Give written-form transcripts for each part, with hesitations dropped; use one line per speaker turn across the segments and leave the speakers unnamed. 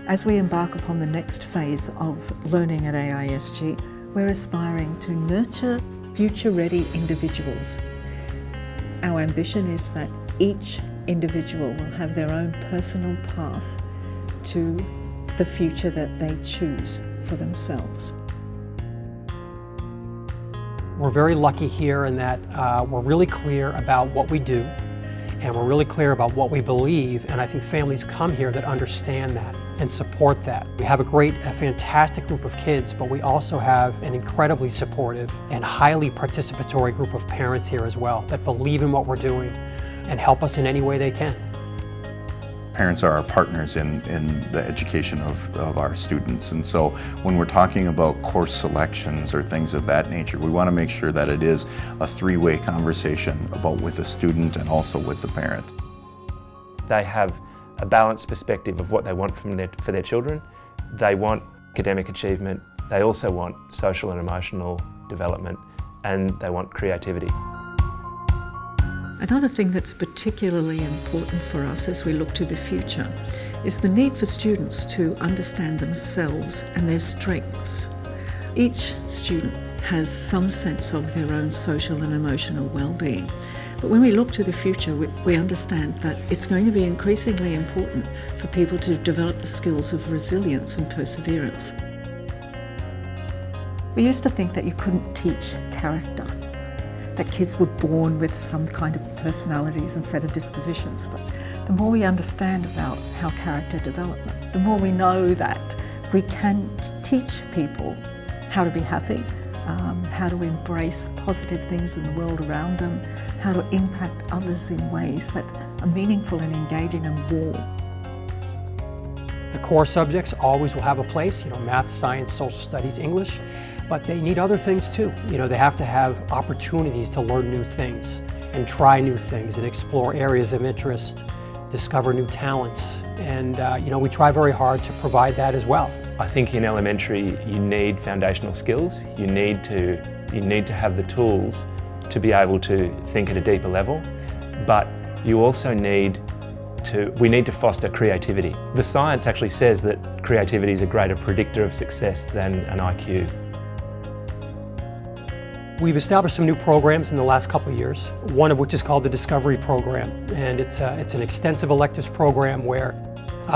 As we embark upon the next phase of learning at AISG, we're aspiring to nurture future-ready individuals. Our ambition is that each individual will have their own personal path to the future that they choose for themselves.
We're very lucky here in that we're really clear about what we do, and we're really clear about what we believe, and I think families come here that understand that and support that. We have a fantastic group of kids, but we also have an incredibly supportive and highly participatory group of parents here as well that believe in what we're doing and help us in any way they can.
Parents are our partners in the education of our students, and so when we're talking about course selections or things of that nature, we want to make sure that it is a three-way conversation with the student and also with the parent.
They have a balanced perspective of what they want for their children. They want academic achievement, they also want social and emotional development, and they want creativity.
Another thing that's particularly important for us as we look to the future is the need for students to understand themselves and their strengths. Each student has some sense of their own social and emotional well-being. But when we look to the future, we understand that it's going to be increasingly important for people to develop the skills of resilience and perseverance. We used to think that you couldn't teach character, that kids were born with some kind of personalities and set of dispositions. But the more we understand about how character development, the more we know that we can teach people how to be happy, how to embrace positive things in the world around them, how to impact others in ways that are meaningful and engaging and warm.
The core subjects always will have a place, math, science, social studies, English, but they need other things too. They have to have opportunities to learn new things and try new things and explore areas of interest, discover new talents, and we try very hard to provide that as well.
I think in elementary you need foundational skills. You need to have the tools to be able to think at a deeper level, but you also we need to foster creativity. The science actually says that creativity is a greater predictor of success than an IQ.
We've established some new programs in the last couple of years, one of which is called the Discovery Program, and it's an extensive electives program where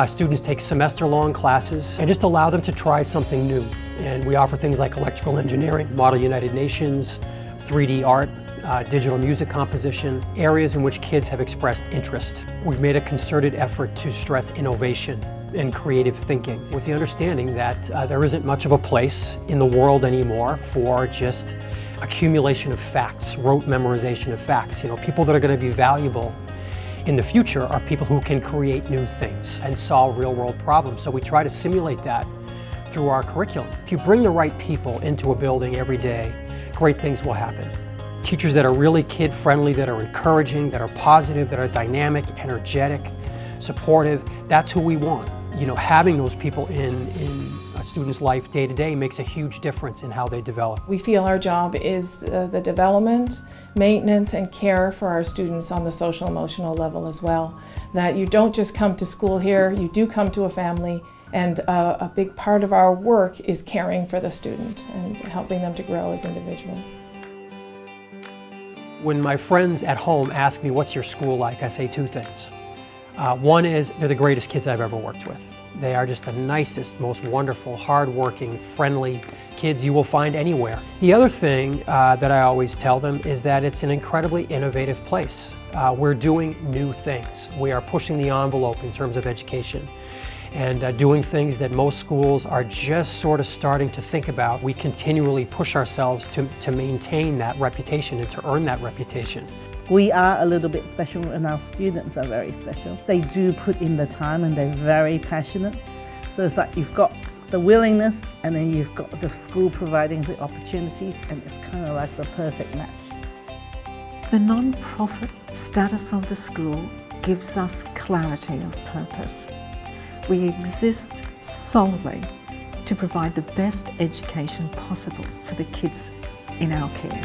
students take semester-long classes and just allow them to try something new. And we offer things like electrical engineering, Model United Nations, 3D art, digital music composition, areas in which kids have expressed interest. We've made a concerted effort to stress innovation and creative thinking with the understanding that there isn't much of a place in the world anymore for just accumulation of facts, rote memorization of facts. People that are going to be valuable in the future are people who can create new things and solve real-world problems. So we try to simulate that through our curriculum. If you bring the right people into a building every day, great things will happen. Teachers that are really kid-friendly, that are encouraging, that are positive, that are dynamic, energetic, supportive, that's who we want. Having those people in a student's life day to day makes a huge difference in how they develop.
We feel our job is the development, maintenance, and care for our students on the social emotional level as well. That you don't just come to school here, you do come to a family, and a big part of our work is caring for the student and helping them to grow as individuals.
When my friends at home ask me, what's your school like? I say two things. One is they're the greatest kids I've ever worked with. They are just the nicest, most wonderful, hardworking, friendly kids you will find anywhere. The other thing that I always tell them is that it's an incredibly innovative place. We're doing new things. We are pushing the envelope in terms of education and doing things that most schools are just sort of starting to think about. We continually push ourselves to maintain that reputation and to earn that reputation.
We are a little bit special and our students are very special. They do put in the time and they're very passionate. So it's like you've got the willingness and then you've got the school providing the opportunities, and it's kind of like the perfect match.
The non-profit status of the school gives us clarity of purpose. We exist solely to provide the best education possible for the kids in our care.